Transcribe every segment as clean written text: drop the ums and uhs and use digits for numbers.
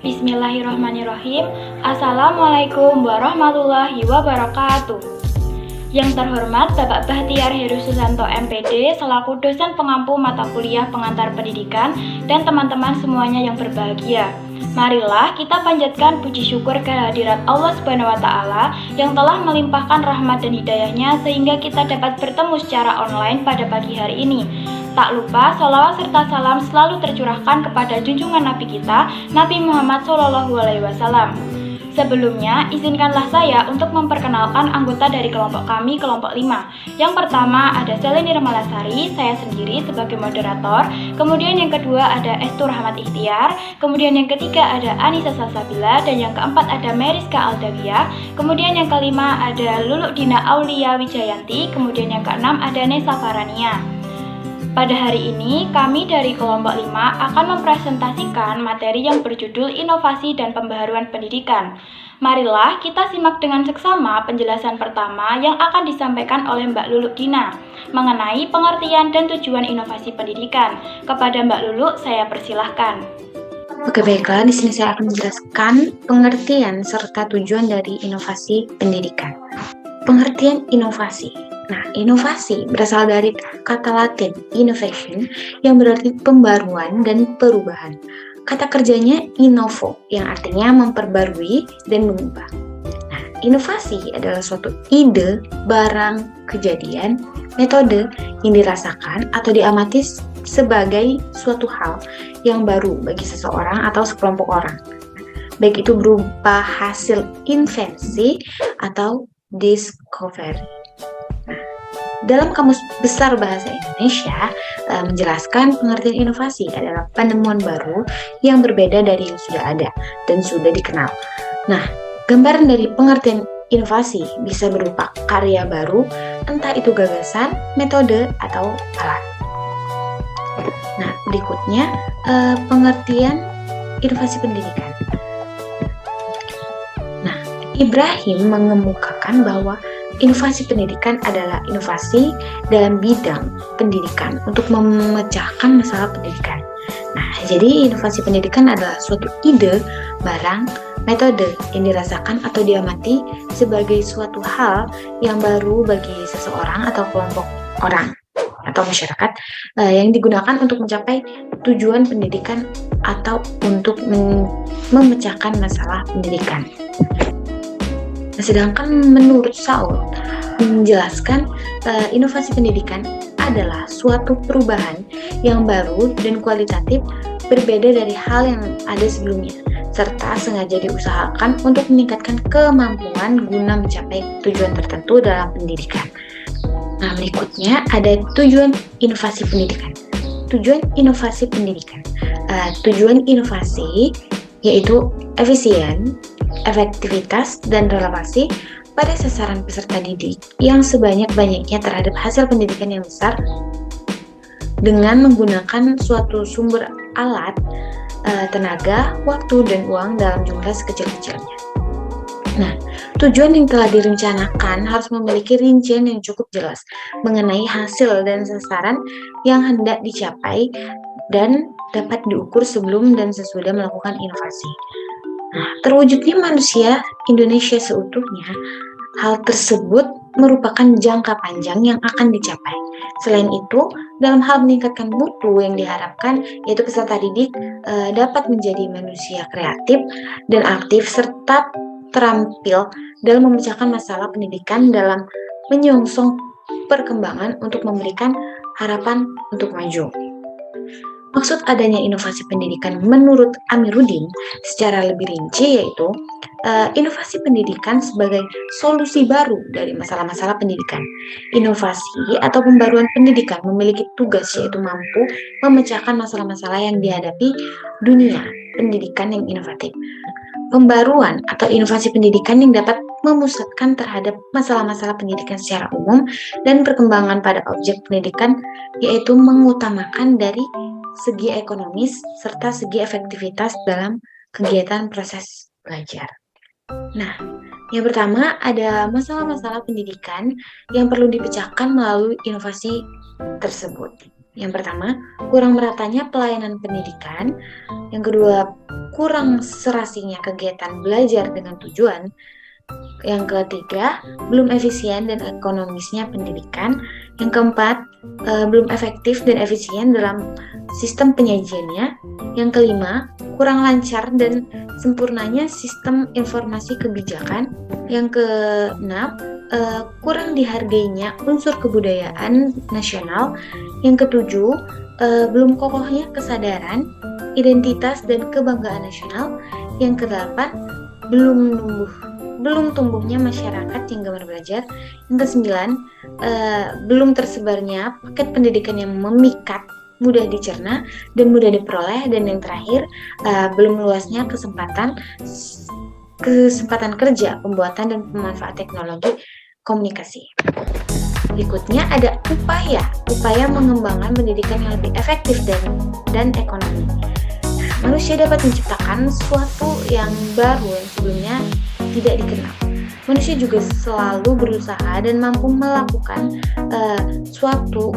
Bismillahirrahmanirrahim. Assalamualaikum warahmatullahi wabarakatuh. Yang terhormat Bapak Bahtiar Heru Susanto MPD selaku dosen pengampu mata kuliah pengantar pendidikan dan teman-teman semuanya yang berbahagia. Marilah kita panjatkan puji syukur kehadirat Allah Subhanahu wa Ta'ala yang telah melimpahkan rahmat dan hidayahnya sehingga kita dapat bertemu secara online pada pagi hari ini. Tak lupa, sholawat serta salam selalu tercurahkan kepada junjungan Nabi kita, Nabi Muhammad SAW. Sebelumnya, izinkanlah saya untuk memperkenalkan anggota dari kelompok kami, kelompok 5. Yang pertama ada Seleni Ramalasari, saya sendiri sebagai moderator. Kemudian yang kedua ada Estu Rahmat Ikhtiar. Kemudian yang ketiga ada Anissa Salsabila. Dan yang keempat ada Meriska Aldavia. Kemudian yang kelima ada Luluk Dina Aulia Wijayanti. Kemudian yang keenam ada Nesa Farania. Pada hari ini, kami dari kelompok 5 akan mempresentasikan materi yang berjudul Inovasi dan Pembaharuan Pendidikan. Marilah kita simak dengan seksama penjelasan pertama yang akan disampaikan oleh Mbak Luluk Dina mengenai pengertian dan tujuan inovasi pendidikan. Kepada Mbak Luluk, saya persilahkan. Oke, baiklah. Di sini saya akan menjelaskan pengertian serta tujuan dari inovasi pendidikan. Pengertian inovasi. Nah, inovasi berasal dari kata Latin innovation yang berarti pembaruan dan perubahan. Kata kerjanya innovo yang artinya memperbarui dan mengubah. Nah, inovasi adalah suatu ide, barang, kejadian, metode yang dirasakan atau diamati sebagai suatu hal yang baru bagi seseorang atau sekelompok orang. Baik itu berupa hasil invensi atau discovery. Dalam Kamus Besar Bahasa Indonesia menjelaskan pengertian inovasi adalah penemuan baru yang berbeda dari yang sudah ada dan sudah dikenal. Nah, gambaran dari pengertian inovasi bisa berupa karya baru, entah itu gagasan, metode, atau alat. Nah, berikutnya pengertian inovasi pendidikan. Nah, Ibrahim mengemukakan bahwa inovasi pendidikan adalah inovasi dalam bidang pendidikan untuk memecahkan masalah pendidikan. Nah, jadi inovasi pendidikan adalah suatu ide, barang, metode yang dirasakan atau diamati sebagai suatu hal yang baru bagi seseorang atau kelompok orang atau masyarakat yang digunakan untuk mencapai tujuan pendidikan atau untuk memecahkan masalah pendidikan. Nah, sedangkan menurut Saul menjelaskan inovasi pendidikan adalah suatu perubahan yang baru dan kualitatif berbeda dari hal yang ada sebelumnya, serta sengaja diusahakan untuk meningkatkan kemampuan guna mencapai tujuan tertentu dalam pendidikan. Nah, berikutnya ada tujuan inovasi pendidikan. Tujuan inovasi pendidikan. Tujuan inovasi yaitu efisien, efektivitas, dan relevasi pada sasaran peserta didik yang sebanyak-banyaknya terhadap hasil pendidikan yang besar dengan menggunakan suatu sumber alat, tenaga, waktu, dan uang dalam jumlah sekecil-kecilnya. Nah, tujuan yang telah direncanakan harus memiliki rincian yang cukup jelas mengenai hasil dan sasaran yang hendak dicapai dan dapat diukur sebelum dan sesudah melakukan inovasi. Nah, terwujudnya manusia Indonesia seutuhnya, hal tersebut merupakan jangka panjang yang akan dicapai. Selain itu, dalam hal meningkatkan mutu yang diharapkan, yaitu peserta didik dapat menjadi manusia kreatif dan aktif serta terampil dalam memecahkan masalah pendidikan dalam menyongsong perkembangan untuk memberikan harapan untuk maju. Maksud adanya inovasi pendidikan menurut Amiruddin secara lebih rinci yaitu inovasi pendidikan sebagai solusi baru dari masalah-masalah pendidikan. Inovasi atau pembaruan pendidikan memiliki tugas yaitu mampu memecahkan masalah-masalah yang dihadapi dunia pendidikan yang inovatif. Pembaruan atau inovasi pendidikan yang dapat memusatkan terhadap masalah-masalah pendidikan secara umum dan perkembangan pada objek pendidikan yaitu mengutamakan dari segi ekonomis serta segi efektivitas dalam kegiatan proses belajar. Nah, yang pertama ada masalah-masalah pendidikan yang perlu dipecahkan melalui inovasi tersebut. Yang pertama, kurang meratanya pelayanan pendidikan. Yang kedua, kurang serasinya kegiatan belajar dengan tujuan. Yang ketiga, belum efisien dan ekonomisnya pendidikan. Yang keempat, belum efektif dan efisien dalam sistem penyajiannya. Yang kelima, kurang lancar dan sempurnanya sistem informasi kebijakan. Yang keenam, kurang dihargainya unsur kebudayaan nasional. Yang ketujuh, belum kokohnya kesadaran, identitas dan kebanggaan nasional. Yang kedelapan, belum tumbuhnya masyarakat yang gemar belajar. Yang kesembilan, belum tersebarnya paket pendidikan yang memikat, mudah dicerna dan mudah diperoleh. Dan yang terakhir, belum luasnya kesempatan kerja, pembuatan dan pemanfaat teknologi komunikasi. Berikutnya ada upaya mengembangkan pendidikan yang lebih efektif dan ekonomi. Manusia dapat menciptakan sesuatu yang baru yang sebelumnya tidak dikenal. Manusia juga selalu berusaha dan mampu melakukan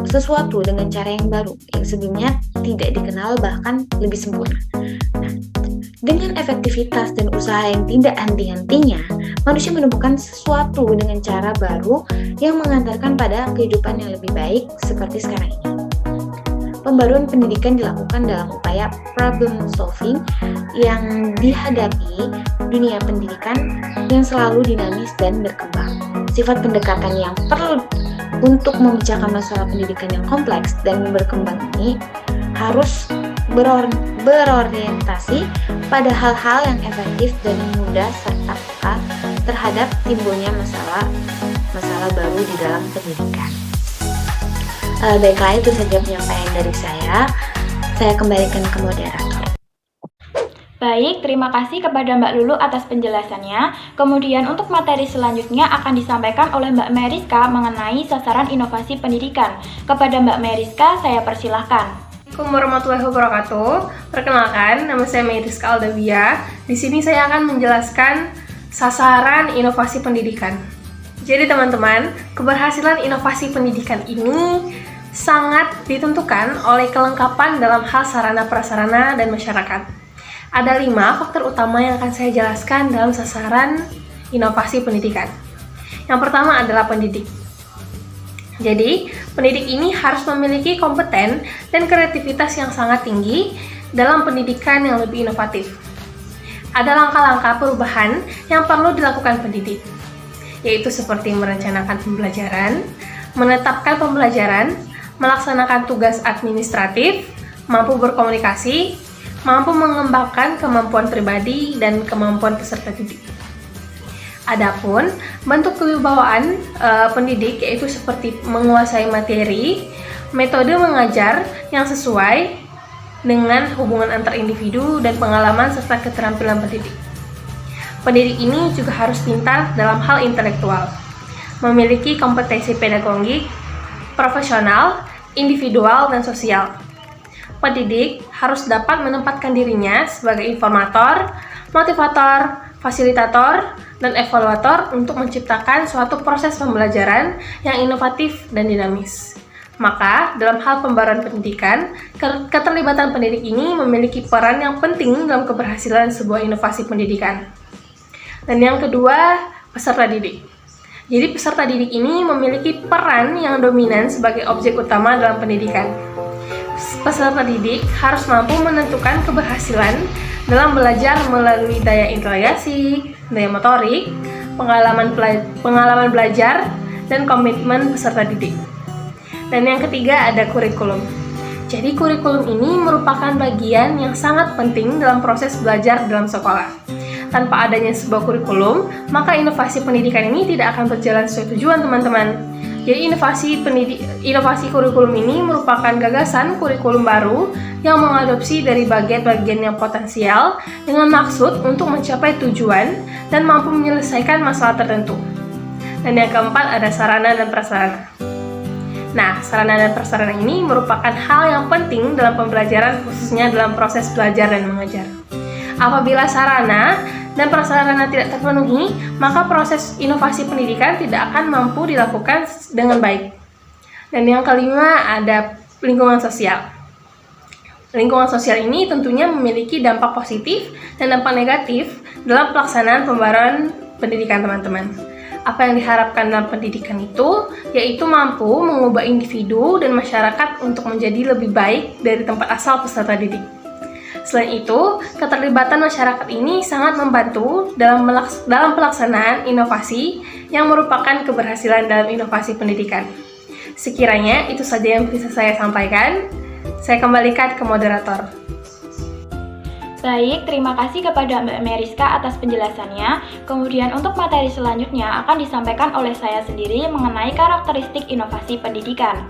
sesuatu dengan cara yang baru yang sebelumnya tidak dikenal, bahkan lebih sempurna. Nah, dengan efektivitas dan usaha yang tidak henti-hentinya, manusia menemukan sesuatu dengan cara baru yang mengantarkan pada kehidupan yang lebih baik seperti sekarang ini. Pembaruan pendidikan dilakukan dalam upaya problem solving yang dihadapi dunia pendidikan yang selalu dinamis dan berkembang. Sifat pendekatan yang perlu untuk memecahkan masalah pendidikan yang kompleks dan berkembang ini harus berorientasi pada hal-hal yang efektif dan mudah serta peka terhadap timbulnya masalah baru di dalam pendidikan. Baiklah, itu saja penyampaian dari saya. Saya kembalikan ke moderator. Baik, terima kasih kepada Mbak Lulu atas penjelasannya. Kemudian untuk materi selanjutnya akan disampaikan oleh Mbak Meriska mengenai sasaran inovasi pendidikan. Kepada Mbak Meriska, saya persilahkan. Assalamualaikum warahmatullahi wabarakatuh. Perkenalkan, nama saya Meriska Aldavia. Di sini saya akan menjelaskan sasaran inovasi pendidikan. Jadi teman-teman, keberhasilan inovasi pendidikan ini sangat ditentukan oleh kelengkapan dalam hal sarana prasarana dan masyarakat. Ada 5 faktor utama yang akan saya jelaskan dalam sasaran inovasi pendidikan. Yang pertama adalah pendidik. Jadi, pendidik ini harus memiliki kompeten dan kreativitas yang sangat tinggi dalam pendidikan yang lebih inovatif. Ada langkah-langkah perubahan yang perlu dilakukan pendidik, yaitu seperti merencanakan pembelajaran, menetapkan pembelajaran, melaksanakan tugas administratif, mampu berkomunikasi, mampu mengembangkan kemampuan pribadi dan kemampuan peserta didik. Adapun bentuk kewibawaan pendidik yaitu seperti menguasai materi, metode mengajar yang sesuai dengan hubungan antar individu dan pengalaman serta keterampilan pendidik. Pendidik ini juga harus pintar dalam hal intelektual, memiliki kompetensi pedagogik, profesional, individual, dan sosial. Pendidik harus dapat menempatkan dirinya sebagai informator, motivator, fasilitator, dan evaluator untuk menciptakan suatu proses pembelajaran yang inovatif dan dinamis. Maka, dalam hal pembaruan pendidikan, keterlibatan pendidik ini memiliki peran yang penting dalam keberhasilan sebuah inovasi pendidikan. Dan yang kedua, peserta didik. Jadi peserta didik ini memiliki peran yang dominan sebagai objek utama dalam pendidikan. Peserta didik harus mampu menentukan keberhasilan dalam belajar melalui daya integrasi, daya motorik, pengalaman belajar, dan komitmen peserta didik. Dan yang ketiga ada kurikulum. Jadi kurikulum ini merupakan bagian yang sangat penting dalam proses belajar dalam sekolah. Tanpa adanya sebuah kurikulum, maka inovasi pendidikan ini tidak akan berjalan sesuai tujuan, teman-teman. Jadi inovasi kurikulum ini merupakan gagasan kurikulum baru yang mengadopsi dari bagian-bagian yang potensial dengan maksud untuk mencapai tujuan dan mampu menyelesaikan masalah tertentu. Dan yang keempat ada sarana dan prasarana. Nah, sarana dan prasarana ini merupakan hal yang penting dalam pembelajaran, khususnya dalam proses belajar dan mengajar. Apabila sarana dan prasarana tidak terpenuhi, maka proses inovasi pendidikan tidak akan mampu dilakukan dengan baik. Dan yang kelima ada lingkungan sosial. Lingkungan sosial ini tentunya memiliki dampak positif dan dampak negatif dalam pelaksanaan pembaruan pendidikan teman-teman. Apa yang diharapkan dalam pendidikan itu, yaitu mampu mengubah individu dan masyarakat untuk menjadi lebih baik dari tempat asal peserta didik. Selain itu, keterlibatan masyarakat ini sangat membantu dalam pelaksanaan inovasi yang merupakan keberhasilan dalam inovasi pendidikan. Sekiranya itu saja yang bisa saya sampaikan. Saya kembalikan ke moderator. Baik, terima kasih kepada Mbak Meriska atas penjelasannya. Kemudian untuk materi selanjutnya akan disampaikan oleh saya sendiri mengenai karakteristik inovasi pendidikan.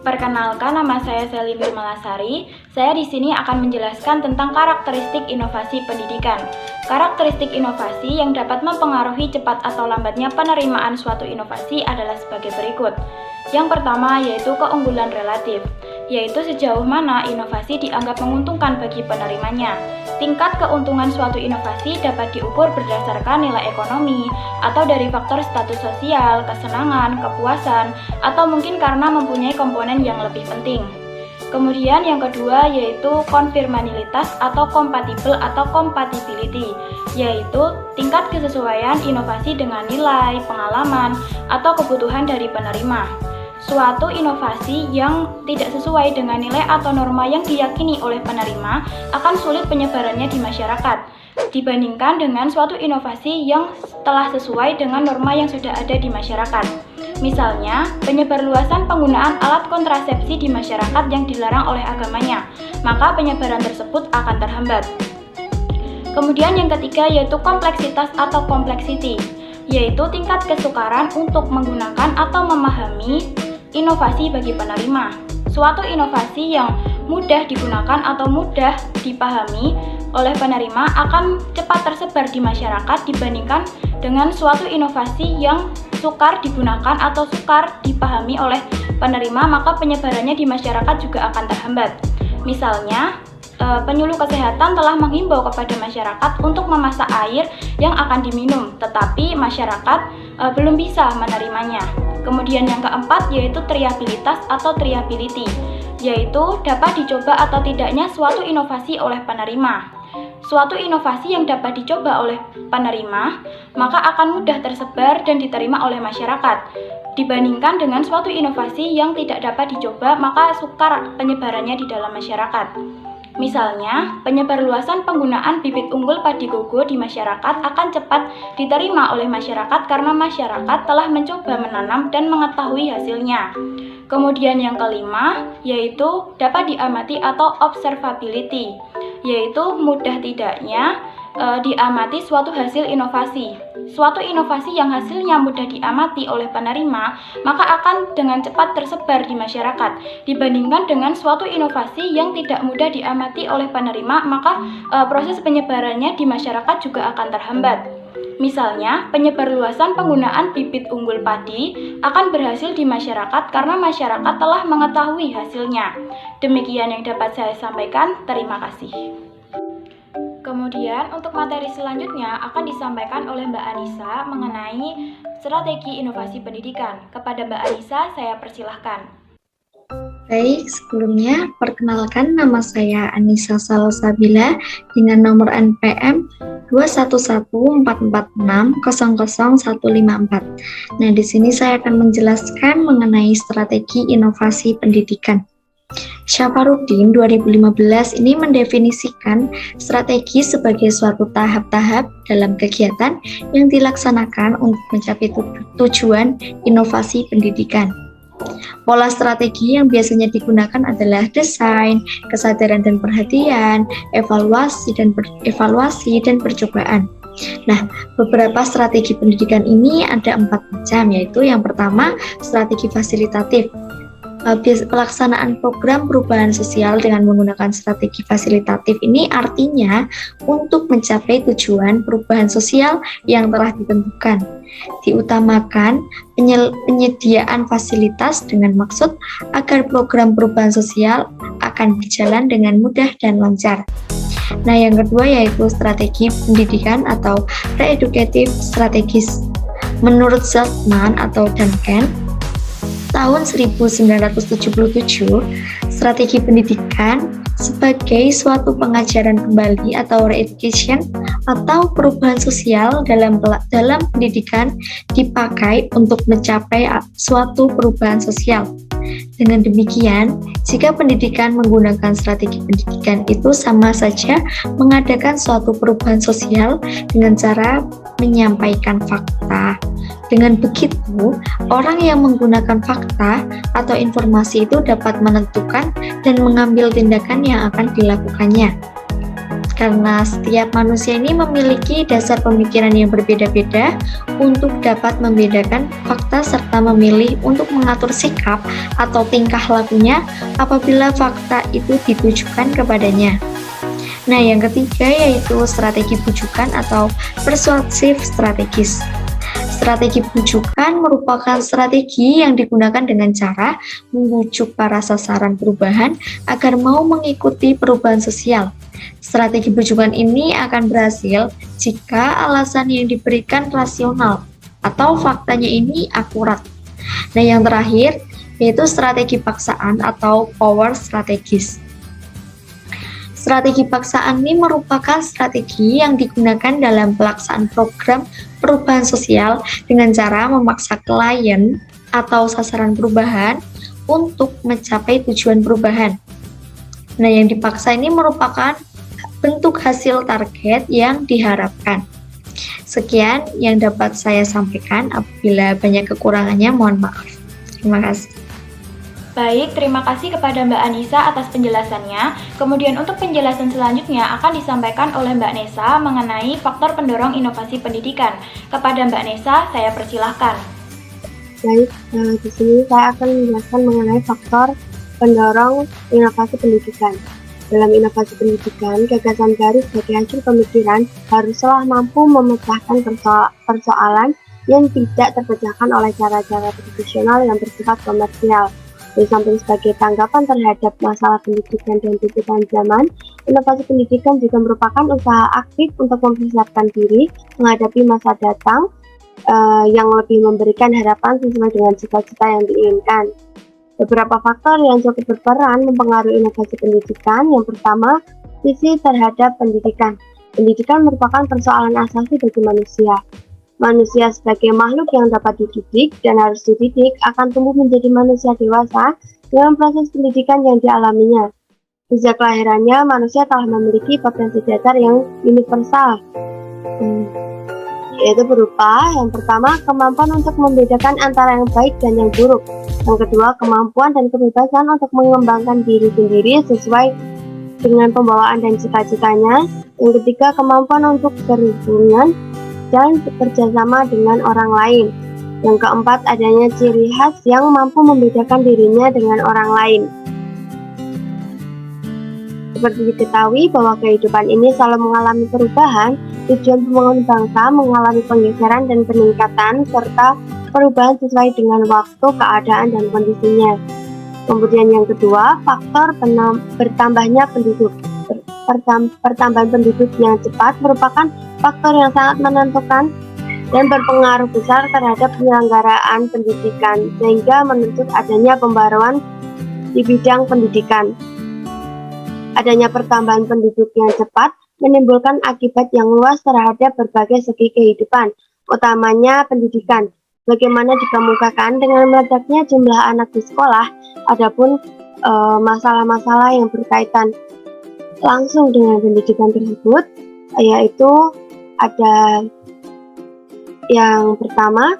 Perkenalkan, nama saya Selin Malasari. Saya di sini akan menjelaskan tentang karakteristik inovasi pendidikan. Karakteristik inovasi yang dapat mempengaruhi cepat atau lambatnya penerimaan suatu inovasi adalah sebagai berikut. Yang pertama yaitu keunggulan relatif, yaitu sejauh mana inovasi dianggap menguntungkan bagi penerimanya. Tingkat keuntungan suatu inovasi dapat diukur berdasarkan nilai ekonomi, atau dari faktor status sosial, kesenangan, kepuasan, atau mungkin karena mempunyai komponen yang lebih penting. Kemudian yang kedua yaitu konfirmabilitas atau kompatibel atau compatibility, yaitu tingkat kesesuaian inovasi dengan nilai, pengalaman, atau kebutuhan dari penerima. Suatu inovasi yang tidak sesuai dengan nilai atau norma yang diyakini oleh penerima akan sulit penyebarannya di masyarakat, dibandingkan dengan suatu inovasi yang telah sesuai dengan norma yang sudah ada di masyarakat. Misalnya, penyebarluasan penggunaan alat kontrasepsi di masyarakat yang dilarang oleh agamanya, maka penyebaran tersebut akan terhambat. Kemudian yang ketiga yaitu kompleksitas atau complexity, yaitu tingkat kesukaran untuk menggunakan atau memahami inovasi bagi penerima. Suatu inovasi yang mudah digunakan atau mudah dipahami oleh penerima akan cepat tersebar di masyarakat dibandingkan dengan suatu inovasi yang sukar digunakan atau sukar dipahami oleh penerima, maka penyebarannya di masyarakat juga akan terhambat. Misalnya, penyuluh kesehatan telah menghimbau kepada masyarakat untuk memasak air yang akan diminum, tetapi masyarakat belum bisa menerimanya. Kemudian yang keempat yaitu triabilitas atau triability, yaitu dapat dicoba atau tidaknya suatu inovasi oleh penerima. Suatu inovasi yang dapat dicoba oleh penerima, maka akan mudah tersebar dan diterima oleh masyarakat. Dibandingkan dengan suatu inovasi yang tidak dapat dicoba, maka sukar penyebarannya di dalam masyarakat. Misalnya, penyebarluasan penggunaan bibit unggul padi gogo di masyarakat akan cepat diterima oleh masyarakat karena masyarakat telah mencoba menanam dan mengetahui hasilnya. Kemudian yang kelima, yaitu dapat diamati atau observability, yaitu mudah tidaknya diamati suatu hasil inovasi. Suatu inovasi yang hasilnya mudah diamati oleh penerima, maka akan dengan cepat tersebar di masyarakat. Dibandingkan dengan suatu inovasi yang tidak mudah diamati oleh penerima, maka proses penyebarannya di masyarakat juga akan terhambat. Misalnya, penyebarluasan penggunaan bibit unggul padi akan berhasil di masyarakat karena masyarakat telah mengetahui hasilnya. Demikian yang dapat saya sampaikan. Terima kasih. Kemudian untuk materi selanjutnya akan disampaikan oleh Mbak Anissa mengenai strategi inovasi pendidikan. Kepada Mbak Anissa, saya persilahkan. Baik, sebelumnya perkenalkan nama saya Anissa Salsabila dengan nomor NPM 21446000154. Nah, di sini saya akan menjelaskan mengenai strategi inovasi pendidikan. Syafaruddin 2015 ini mendefinisikan strategi sebagai suatu tahap-tahap dalam kegiatan yang dilaksanakan untuk mencapai tujuan inovasi pendidikan. Pola strategi yang biasanya digunakan adalah desain, kesadaran dan perhatian, evaluasi dan percobaan. Nah, beberapa strategi pendidikan ini ada 4 macam, yaitu yang pertama strategi fasilitatif. Pelaksanaan program perubahan sosial dengan menggunakan strategi fasilitatif ini artinya untuk mencapai tujuan perubahan sosial yang telah ditentukan. Diutamakan penyediaan fasilitas dengan maksud agar program perubahan sosial akan berjalan dengan mudah dan lancar. Nah, yang kedua yaitu strategi pendidikan atau re-educative strategies. Menurut Zeltman atau Duncan, tahun 1977, strategi pendidikan sebagai suatu pengajaran kembali atau re-education atau perubahan sosial dalam pendidikan dipakai untuk mencapai suatu perubahan sosial. Dengan demikian, jika pendidikan menggunakan strategi pendidikan itu sama saja mengadakan suatu perubahan sosial dengan cara menyampaikan fakta. Dengan begitu, orang yang menggunakan fakta atau informasi itu dapat menentukan dan mengambil tindakan yang akan dilakukannya. Karena setiap manusia ini memiliki dasar pemikiran yang berbeda-beda untuk dapat membedakan fakta serta memilih untuk mengatur sikap atau tingkah lakunya apabila fakta itu ditujukan kepadanya. Nah, yang ketiga yaitu strategi bujukan atau persuasive strategies. Strategi bujukan merupakan strategi yang digunakan dengan cara membujuk para sasaran perubahan agar mau mengikuti perubahan sosial. Strategi bujukan ini akan berhasil jika alasan yang diberikan rasional atau faktanya ini akurat. Nah, yang terakhir yaitu strategi paksaan atau power strategies. Strategi paksaan ini merupakan strategi yang digunakan dalam pelaksanaan program perubahan sosial dengan cara memaksa klien atau sasaran perubahan untuk mencapai tujuan perubahan. Nah, yang dipaksa ini merupakan bentuk hasil target yang diharapkan. Sekian yang dapat saya sampaikan. Apabila banyak kekurangannya, mohon maaf. Terima kasih. Baik, terima kasih kepada Mbak Anissa atas penjelasannya. Kemudian untuk penjelasan selanjutnya akan disampaikan oleh Mbak Nesa mengenai faktor pendorong inovasi pendidikan. Kepada Mbak Nesa, saya persilahkan. Baik, di sini saya akan menjelaskan mengenai faktor pendorong inovasi pendidikan. Dalam inovasi pendidikan, gagasan baru sebagai hasil pemikiran haruslah mampu memecahkan persoalan yang tidak terpecahkan oleh cara-cara tradisional yang bersifat komersial. Di samping sebagai tanggapan terhadap masalah pendidikan dan tuntutan zaman, inovasi pendidikan juga merupakan usaha aktif untuk mempersiapkan diri menghadapi masa datang yang lebih memberikan harapan sesuai dengan cita-cita yang diinginkan. Beberapa faktor yang cukup berperan mempengaruhi inovasi pendidikan. Yang pertama, visi terhadap pendidikan. Pendidikan merupakan persoalan asasi bagi manusia. Manusia sebagai makhluk yang dapat dididik dan harus dididik akan tumbuh menjadi manusia dewasa dengan proses pendidikan yang dialaminya. Sejak kelahirannya, manusia telah memiliki potensi dasar yang universal, yaitu berupa yang pertama, kemampuan untuk membedakan antara yang baik dan yang buruk. Yang kedua, kemampuan dan kebebasan untuk mengembangkan diri sendiri sesuai dengan pembawaan dan cita-citanya. Yang ketiga, kemampuan untuk berhubungan dan bekerjasama dengan orang lain. Yang keempat, adanya ciri khas yang mampu membedakan dirinya dengan orang lain. Seperti diketahui bahwa kehidupan ini selalu mengalami perubahan, tujuan pembangunan bangsa mengalami penggeseran dan peningkatan, serta perubahan sesuai dengan waktu, keadaan, dan kondisinya. Kemudian yang kedua, faktor bertambahnya penduduk. Pertambahan penduduk yang cepat merupakan faktor yang sangat menentukan dan berpengaruh besar terhadap penyelenggaraan pendidikan, sehingga menuntut adanya pembaruan di bidang pendidikan. Adanya pertambahan penduduk yang cepat menimbulkan akibat yang luas terhadap berbagai segi kehidupan, utamanya pendidikan. Bagaimana dikemukakan dengan meledaknya jumlah anak di sekolah, adapun masalah-masalah yang berkaitan langsung dengan pendidikan tersebut, yaitu ada yang pertama,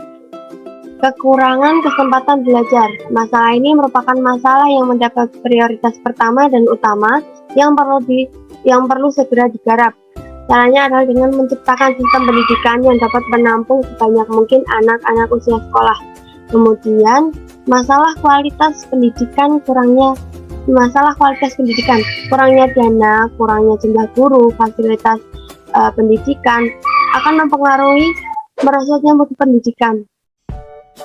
kekurangan kesempatan belajar. Masalah ini merupakan masalah yang mendapat prioritas pertama dan utama yang perlu segera digarap. Caranya adalah dengan menciptakan sistem pendidikan yang dapat menampung sebanyak mungkin anak-anak usia sekolah. Kemudian, masalah kualitas pendidikan, kurangnya dana, kurangnya jumlah guru, fasilitas pendidikan akan mempengaruhi merosotnya mutu pendidikan.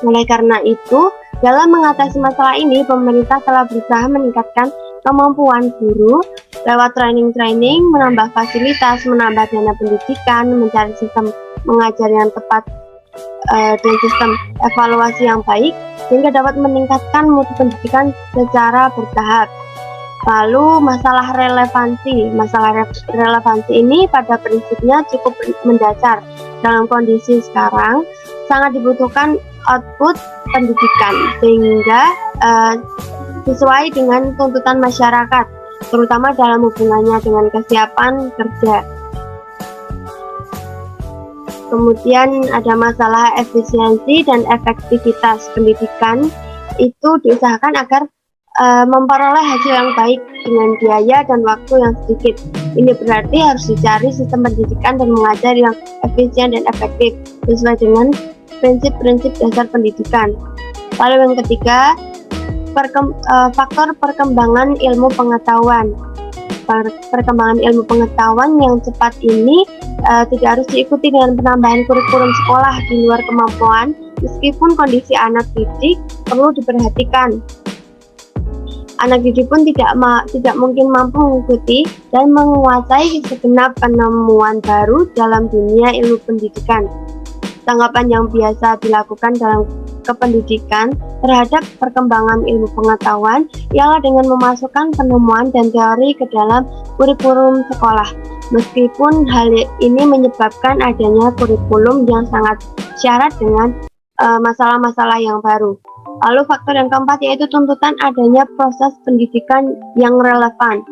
Oleh karena itu, dalam mengatasi masalah ini, pemerintah telah berusaha meningkatkan kemampuan guru lewat training, menambah fasilitas, menambah dana pendidikan, mencari sistem mengajar yang tepat dan sistem evaluasi yang baik sehingga dapat meningkatkan mutu pendidikan secara bertahap. Lalu masalah relevansi ini pada prinsipnya cukup mendasar. Dalam kondisi sekarang sangat dibutuhkan output pendidikan sehingga sesuai dengan tuntutan masyarakat, terutama dalam hubungannya dengan kesiapan kerja. Kemudian ada masalah efisiensi dan efektivitas pendidikan, itu diusahakan agar memperoleh hasil yang baik dengan biaya dan waktu yang sedikit. Ini berarti harus dicari sistem pendidikan dan mengajar yang efisien dan efektif sesuai dengan prinsip-prinsip dasar pendidikan. Lalu yang ketiga, faktor perkembangan ilmu pengetahuan. Perkembangan ilmu pengetahuan yang cepat ini tidak harus diikuti dengan penambahan kurikulum sekolah di luar kemampuan, meskipun kondisi anak didik perlu diperhatikan. Anak didik pun tidak mungkin mampu mengikuti dan menguasai segenap penemuan baru dalam dunia ilmu pendidikan. Tanggapan yang biasa dilakukan dalam kependidikan terhadap perkembangan ilmu pengetahuan ialah dengan memasukkan penemuan dan teori ke dalam kurikulum sekolah. Meskipun hal ini menyebabkan adanya kurikulum yang sangat syarat dengan masalah-masalah yang baru. Lalu faktor yang keempat yaitu tuntutan adanya proses pendidikan yang relevan.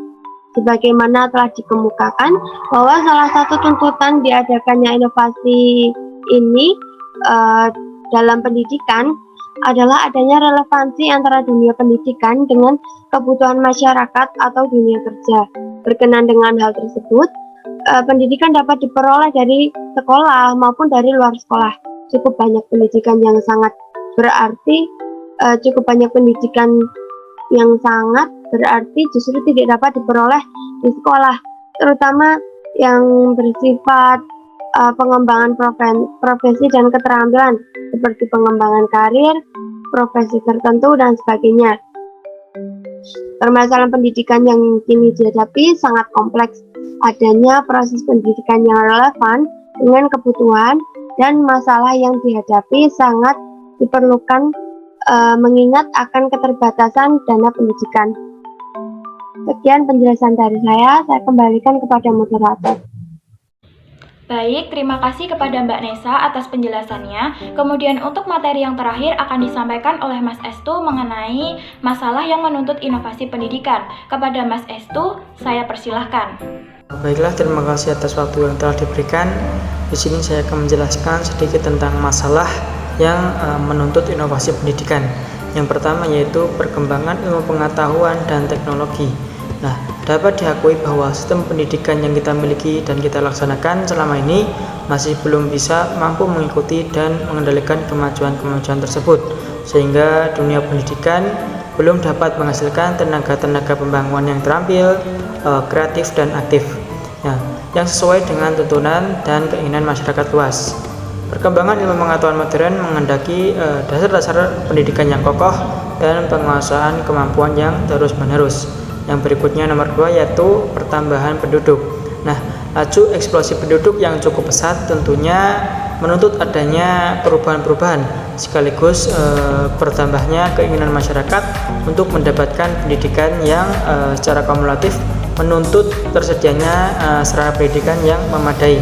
Sebagaimana telah dikemukakan bahwa salah satu tuntutan diadakannya inovasi ini dalam pendidikan adalah adanya relevansi antara dunia pendidikan dengan kebutuhan masyarakat atau dunia kerja. Berkenan dengan hal tersebut, pendidikan dapat diperoleh dari sekolah maupun dari luar sekolah. Cukup banyak pendidikan yang sangat berarti justru tidak dapat diperoleh di sekolah, terutama yang bersifat pengembangan profesi dan keterampilan seperti pengembangan karir, profesi tertentu, dan sebagainya. Permasalahan pendidikan yang kini dihadapi sangat kompleks. Adanya proses pendidikan yang relevan dengan kebutuhan dan masalah yang dihadapi sangat diperlukan mengingat akan keterbatasan dana pendidikan. Sekian penjelasan dari saya kembalikan kepada moderator. Baik, terima kasih kepada Mbak Nesa atas penjelasannya. Kemudian untuk materi yang terakhir akan disampaikan oleh Mas Estu mengenai masalah yang menuntut inovasi pendidikan. Kepada Mas Estu, saya persilahkan. Baiklah, terima kasih atas waktu yang telah diberikan. Di sini saya akan menjelaskan sedikit tentang masalah yang menuntut inovasi pendidikan. Yang pertama yaitu perkembangan ilmu pengetahuan dan teknologi. Nah, dapat diakui bahwa sistem pendidikan yang kita miliki dan kita laksanakan selama ini masih belum bisa mampu mengikuti dan mengendalikan kemajuan-kemajuan tersebut, sehingga dunia pendidikan belum dapat menghasilkan tenaga-tenaga pembangunan yang terampil, kreatif dan aktif, yang sesuai dengan tuntunan dan keinginan masyarakat luas. Perkembangan ilmu pengetahuan modern menghendaki dasar-dasar pendidikan yang kokoh dan penguasaan kemampuan yang terus-menerus. Yang berikutnya nomor 2 yaitu pertambahan penduduk. Nah, laju eksplosif penduduk yang cukup pesat tentunya menuntut adanya perubahan-perubahan sekaligus bertambahnya keinginan masyarakat untuk mendapatkan pendidikan yang secara kumulatif menuntut tersedianya sarana pendidikan yang memadai.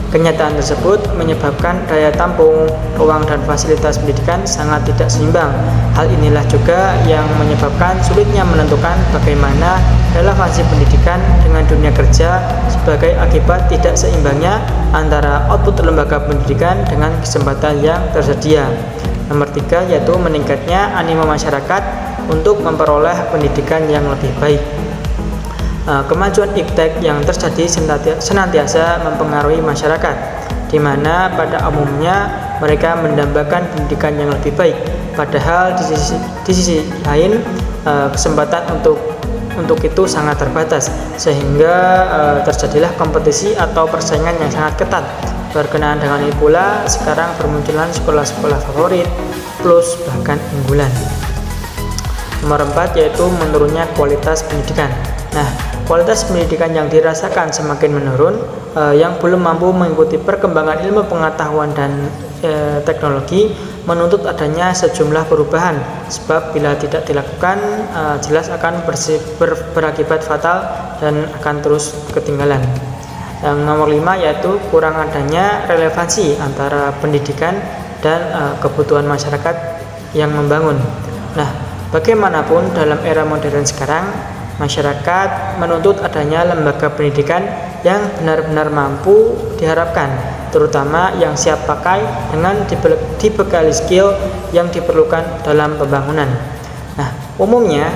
Kenyataan tersebut menyebabkan daya tampung, ruang dan fasilitas pendidikan sangat tidak seimbang. Hal inilah juga yang menyebabkan sulitnya menentukan bagaimana relevansi pendidikan dengan dunia kerja sebagai akibat tidak seimbangnya antara output lembaga pendidikan dengan kesempatan yang tersedia. Nomor 3 yaitu meningkatnya animo masyarakat untuk memperoleh pendidikan yang lebih baik. Kemajuan iptek yang terjadi senantiasa mempengaruhi masyarakat, di mana pada umumnya mereka mendambakan pendidikan yang lebih baik. Padahal di sisi lain kesempatan untuk itu sangat terbatas, sehingga terjadilah kompetisi atau persaingan yang sangat ketat. Berkenaan dengan ini pula, sekarang bermunculan sekolah-sekolah favorit, plus bahkan unggulan. Nomor 4 yaitu menurunnya kualitas pendidikan. Nah, kualitas pendidikan yang dirasakan semakin menurun, yang belum mampu mengikuti perkembangan ilmu pengetahuan dan teknologi menuntut adanya sejumlah perubahan, sebab bila tidak dilakukan jelas akan berakibat fatal dan akan terus ketinggalan. Yang nomor 5 yaitu kurang adanya relevansi antara pendidikan dan kebutuhan masyarakat yang membangun. Nah, bagaimanapun dalam era modern sekarang, masyarakat menuntut adanya lembaga pendidikan yang benar-benar mampu diharapkan, terutama yang siap pakai dengan dibekali skill yang diperlukan dalam pembangunan. Nah, umumnya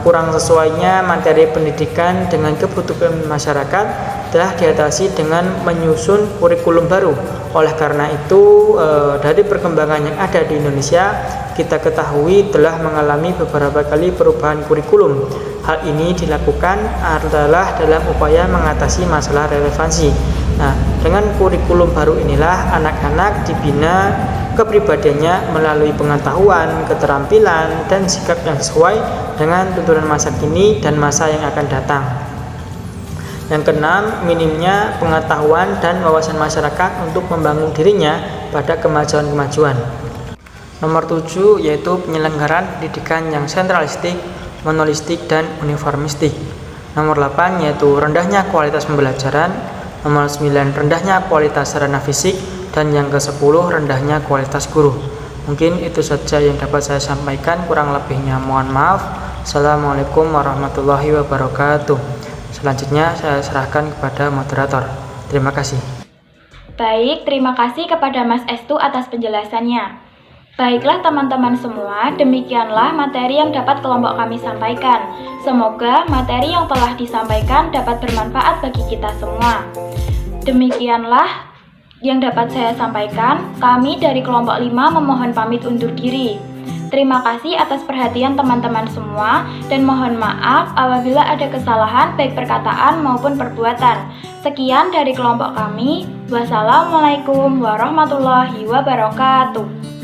kurang sesuainya materi pendidikan dengan kebutuhan masyarakat telah diatasi dengan menyusun kurikulum baru. Oleh karena itu, dari perkembangan yang ada di Indonesia, kita ketahui telah mengalami beberapa kali perubahan kurikulum. Hal ini dilakukan adalah dalam upaya mengatasi masalah relevansi. Nah, dengan kurikulum baru inilah anak-anak dibina kepribadiannya melalui pengetahuan, keterampilan, dan sikap yang sesuai dengan tuntunan masa kini dan masa yang akan datang. Yang keenam, minimnya pengetahuan dan wawasan masyarakat untuk membangun dirinya pada kemajuan-kemajuan. Nomor 7 yaitu penyelenggaraan pendidikan yang sentralistik, monolistik, dan uniformistik. Nomor 8 yaitu rendahnya kualitas pembelajaran. Nomor 9 rendahnya kualitas sarana fisik. Dan yang ke-10 rendahnya kualitas guru. Mungkin itu saja yang dapat saya sampaikan, kurang lebihnya mohon maaf. Assalamualaikum warahmatullahi wabarakatuh. Selanjutnya saya serahkan kepada moderator. Terima kasih. Baik, terima kasih kepada Mas Estu atas penjelasannya. Baiklah teman-teman semua, demikianlah materi yang dapat kelompok kami sampaikan. Semoga materi yang telah disampaikan dapat bermanfaat bagi kita semua. Demikianlah yang dapat saya sampaikan. Kami dari kelompok 5 memohon pamit undur diri. Terima kasih atas perhatian teman-teman semua dan mohon maaf apabila ada kesalahan baik perkataan maupun perbuatan. Sekian dari kelompok kami. Wassalamualaikum warahmatullahi wabarakatuh.